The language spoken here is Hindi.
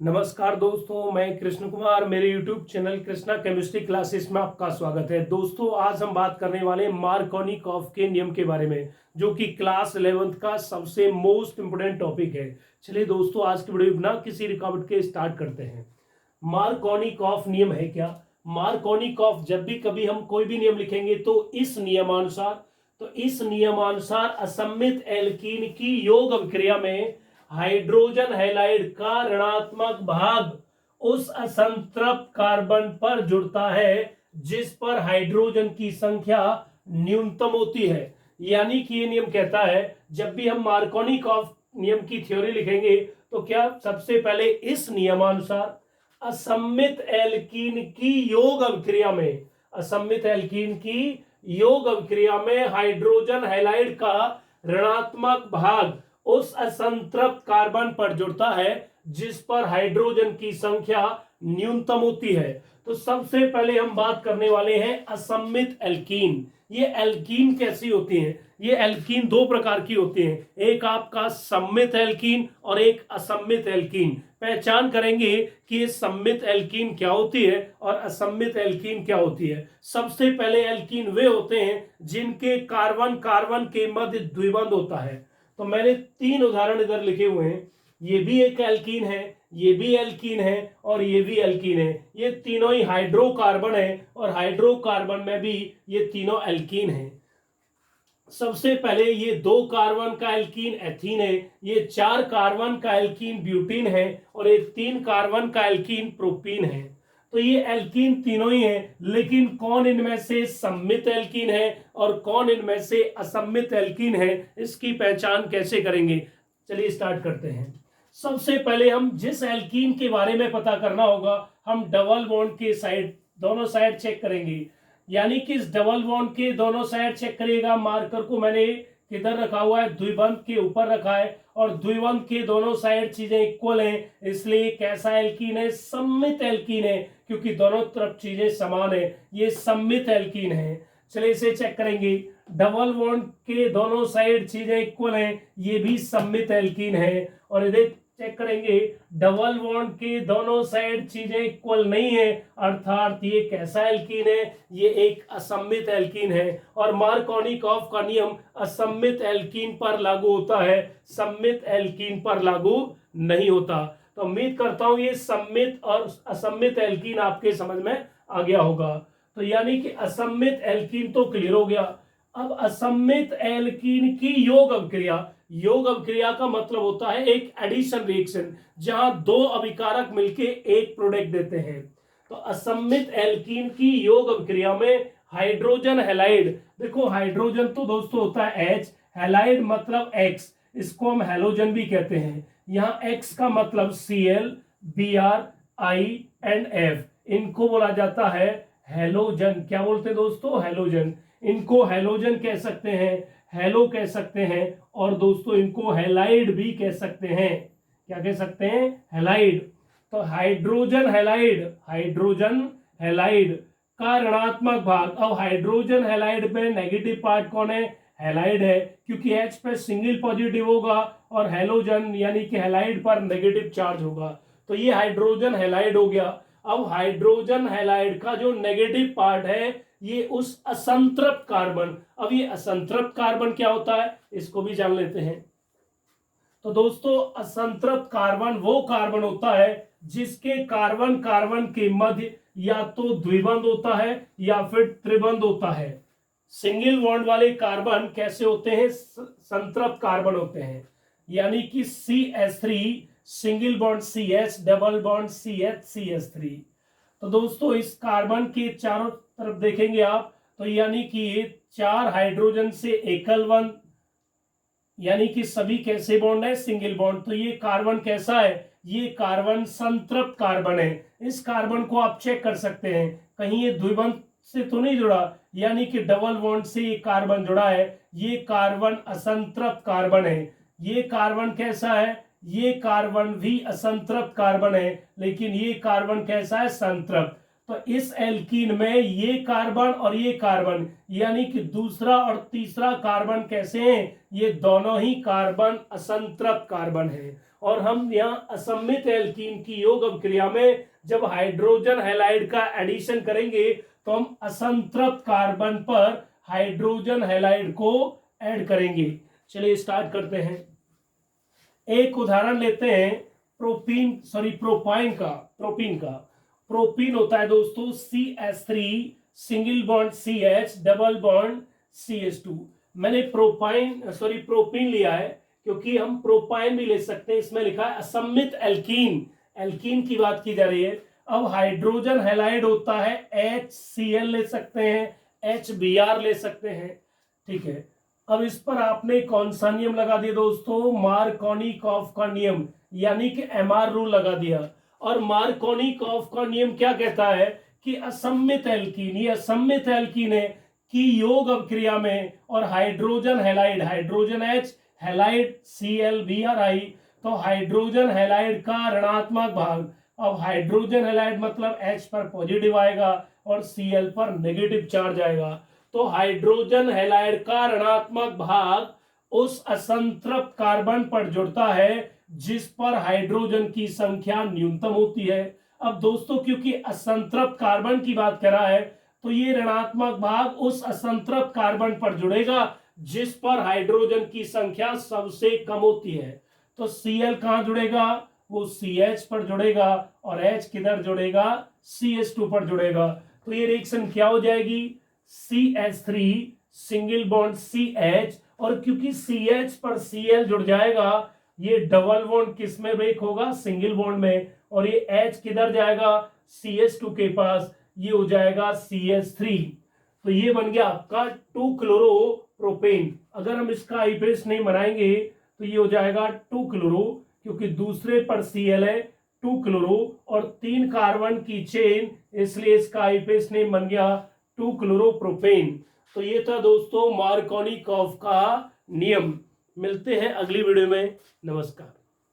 नमस्कार दोस्तों, मैं कृष्ण कुमार। मेरे YouTube channel Krishna chemistry classes में आपका स्वागत है। दोस्तों, आज हम बात करने वाले मार्कोनिकॉफ के नियम के बारे में, जो कि क्लास 11th का सबसे मोस्ट इंपोर्टेंट टॉपिक है। चलिए दोस्तों, आज की वीडियो बिना किसी रुकावट के स्टार्ट करते हैं। मार्कोनिकॉफ नियम है क्या? मार्कोनिकॉफ, जब भी कभी हम कोई भी नियम लिखेंगे तो इस नियमानुसार असममित एल्कीन की योग अभिक्रिया में हाइड्रोजन हैलाइड का ऋणात्मक भाग उस असंतृप्त कार्बन पर जुड़ता है जिस पर हाइड्रोजन की संख्या न्यूनतम होती है। यानी कि ये नियम कहता है, जब भी हम मार्कोनिकॉफ नियम की थ्योरी लिखेंगे तो क्या सबसे पहले इस नियमानुसार असममित एल्कीन की योग अभिक्रिया में हाइड्रोजन हैलाइड का ऋणात्मक भाग उस असंतृप्त कार्बन पर जुड़ता है जिस पर हाइड्रोजन की संख्या न्यूनतम होती है। तो सबसे पहले हम बात करने वाले हैं असममित एल्कीन। ये एल्कीन कैसी होती हैं? ये एल्कीन दो प्रकार की होती हैं, एक आपका सम्मित एल्कीन और एक असम्मित एल्कीन। पहचान करेंगे कि ये सम्मित एल्कीन क्या होती है और असम्मित एल्कीन क्या होती है। सबसे पहले एल्कीन वे होते हैं जिनके कार्बन कार्बन के मध्य द्विबंध होता है। तो मैंने 3 उदाहरण इधर लिखे हुए हैं। ये भी एक एल्कीन है, ये भी एल्कीन है और ये भी एल्कीन है। ये तीनों ही हाइड्रोकार्बन है और हाइड्रोकार्बन में भी ये तीनों एल्कीन है। सबसे पहले ये 2 कार्बन का एल्कीन एथीन है, ये 4 कार्बन का एल्कीन ब्यूटीन है और ये 3 कार्बन का एल्कीन प्रोपीन है। तो ये एल्कीन तीनों ही हैं, लेकिन कौन इनमें से सम्मित एल्कीन है और कौन इनमें से असम्मित एल्कीन है, इसकी पहचान कैसे करेंगे? चलिए स्टार्ट करते हैं। सबसे पहले हम जिस एल्कीन के बारे में पता करना होगा, हम डबल बॉन्ड के साइड, दोनों साइड चेक करेंगे। यानी कि इस डबल बॉन्ड के दोनों साइड चेक करिएगा। मार्कर को मैंने किधर रखा हुआ है? द्विबंध के ऊपर रखा है और द्विबंध के दोनों साइड चीजें इक्वल हैं, इसलिए कैसा एल्कीन है? सम्मित एल्कीन है, क्योंकि दोनों तरफ चीजें समान है। ये सम्मित एल्कीन है। चलिए इसे चेक करेंगे। डबल बॉन्ड के दोनों साइड चीजें इक्वल हैं, ये भी सम्मित एल्कीन है। और इधर चेक करेंगे, डबल बॉन्ड के दोनों साइड चीजें इक्वल नहीं है, अर्थात ये कैसा एल्कीन है? ये एक असम्मित एल्कीन है। और मार्कोनिकॉफ का नियम असम्मित एल्कीन पर लागू होता है, सम्मित एल्कीन पर लागू नहीं होता। तो उम्मीद करता हूं ये सम्मित और असम्मित एल्कीन आपके समझ में आ गया होगा। तो यानी कि असम्मित एल्कीन तो क्लियर हो गया। अब असम्मित एल्कीन की योग अभिक्रिया का मतलब होता है एक एडिशन रिएक्शन, जहां 2 अभिकारक मिलके एक प्रोडक्ट देते हैं। तो असम्मित एल्कीन की योग अभिक्रिया में हाइड्रोजन हैलाइड, देखो हाइड्रोजन तो दोस्तों होता है H, हैलाइड मतलब X, इसको हम हैलोजन भी कहते हैं। यहाँ X का मतलब Cl, Br, I and F, इनको बोला जाता है हैलोजन। क्या बोलते हैं दोस्तों? हैलोजन। इनको हैलोजन कह सकते हैं, हैलो कह सकते हैं, और दोस्तों इनको हैलाइड भी कह सकते हैं। क्या कह सकते हैं? हैलाइड। तो हाइड्रोजन हैलाइड का ऋणात्मक भाग, अब हाइड्रोजन हैलाइड में नेगेटिव पार्ट कौन है? हैलाइड है, क्योंकि H पे सिंगल पॉजिटिव होगा और हैलोजन यानी कि हैलाइड पर नेगेटिव चार्ज होगा। तो ये हाइड्रोजन हैलाइड हो गया। अब हाइड्रोजन हैलाइड का जो नेगेटिव पार्ट है, ये उस असंतृप्त कार्बन, अब ये असंतृप्त कार्बन क्या होता है, इसको भी जान लेते हैं। तो दोस्तों, असंतृप्त कार्बन वो कार्बन होता है जिसके कार्बन कार्बन के मध्य या तो द्विबंध होता है या फिर त्रिबंध होता है। सिंगल बॉन्ड वाले कार्बन कैसे होते हैं? संतृप्त कार्बन होते हैं। यानी कि CH3 single bond CH, double bond CH, CH3। तो दोस्तों, इस कार्बन के चारों तरफ देखेंगे आप, तो यानी कि ये 4 हाइड्रोजन से एकल बंध, यानी कि सभी कैसे बॉन्ड है? Single bond. तो ये कार्बन कैसा है? ये कार्बन संतृप्त कार्बन है। इस कार्बन को आप चेक कर सकते हैं, कहीं ये द्विबंध से तो नहीं जुड़ा, यानी कि डबल बॉन्ड से ये कार्बन जुड़ा है। ये कार्बन असंतृप्त कार्बन है। ये कार्बन कैसा है? ये कार्बन भी असंतृप्त कार्बन है, लेकिन ये कार्बन कैसा है? संतृप्त। तो इस एल्कीन में ये कार्बन और ये कार्बन, यानी कि दूसरा और तीसरा कार्बन कैसे हैं? ये दोनों ही कार्बन असंतृप्त कार्बन है। और हम यहाँ असम्मित एल्कीन की योग अभिक्रिया में जब हाइड्रोजन हैलाइड का एडिशन करेंगे तो हम असंतृप्त कार्बन पर हाइड्रोजन हैलाइड को ऐड करेंगे। चलिए स्टार्ट करते हैं। एक उदाहरण लेते हैं प्रोपीन का। प्रोपीन होता है दोस्तों CH3 single bond CH double bond CH2। मैंने प्रोपीन लिया है क्योंकि हम प्रोपाइन भी ले सकते हैं। इसमें लिखा है असम्मित एल्कीन की बात की जा रही है। अब हाइड्रोजन हैलाइड होता है HCl ले सकते हैं, HBr ले सकते हैं, ठीक है। अब इस पर आपने कौन सा नियम लगा दिया दोस्तों? मार्कोनिकॉफ का नियम, यानी कि MR रूल लगा दिया। और मार्कोनिकॉफ का नियम क्या कहता है कि असम्मित एल्कीन, ये असम्मित एल्कीन है कि योग अभिक्रिया में और हाइड्रोजन H हैलाइड ClBr आई, तो हाइड्रोजन हैलाइड का ऋणात्मक भाग, अब हाइड्रोजन हैलाइड मतलब H पर पॉजिटिव आएगा और Cl पर नेगेटिव चार्ज आएगा, तो हाइड्रोजन हैलाइड का ऋणात्मक भाग उस असंतृप्त कार्बन पर जुड़ता है जिस पर हाइड्रोजन की संख्या न्यूनतम होती है। अब दोस्तों क्योंकि असंतृप्त कार्बन की बात कर रहा है तो ये ऋणात्मक भाग उस असंतृप्त कार्बन पर जुड़ेगा जिस पर हाइड्रोजन की संख्या सबसे कम होती है। तो Cl कहां जुड़ेगा? वो CH पर जुड़ेगा और H किधर जुड़ेगा? CH2 पर जुड़ेगा। तो ये रिएक्शन क्या हो जाएगी? CH3 सिंगल बॉन्ड CH, और क्योंकि CH पर Cl जुड़ जाएगा ये डबल बॉन्ड किस में ब्रेक होगा? सिंगल बॉन्ड में, और ये H किधर जाएगा? CH2 के पास, ये हो जाएगा CH3। तो ये बन गया आपका 2-क्लोरोप्रोपेन। अगर हम इसका आईपेस नहीं बनाएंगे तो ये हो जाएगा 2-क्लोरो, क्योंकि दूसरे पर Cl है 2-क्लोरो और 3 कार्बन की चेन, इसलिए इसका आईपेस नेम बन गया 2-क्लोरोप्रोपेन। तो ये था दोस्तों मार्कोनिकॉफ का नियम। मिलते हैं अगली वीडियो में। नमस्कार।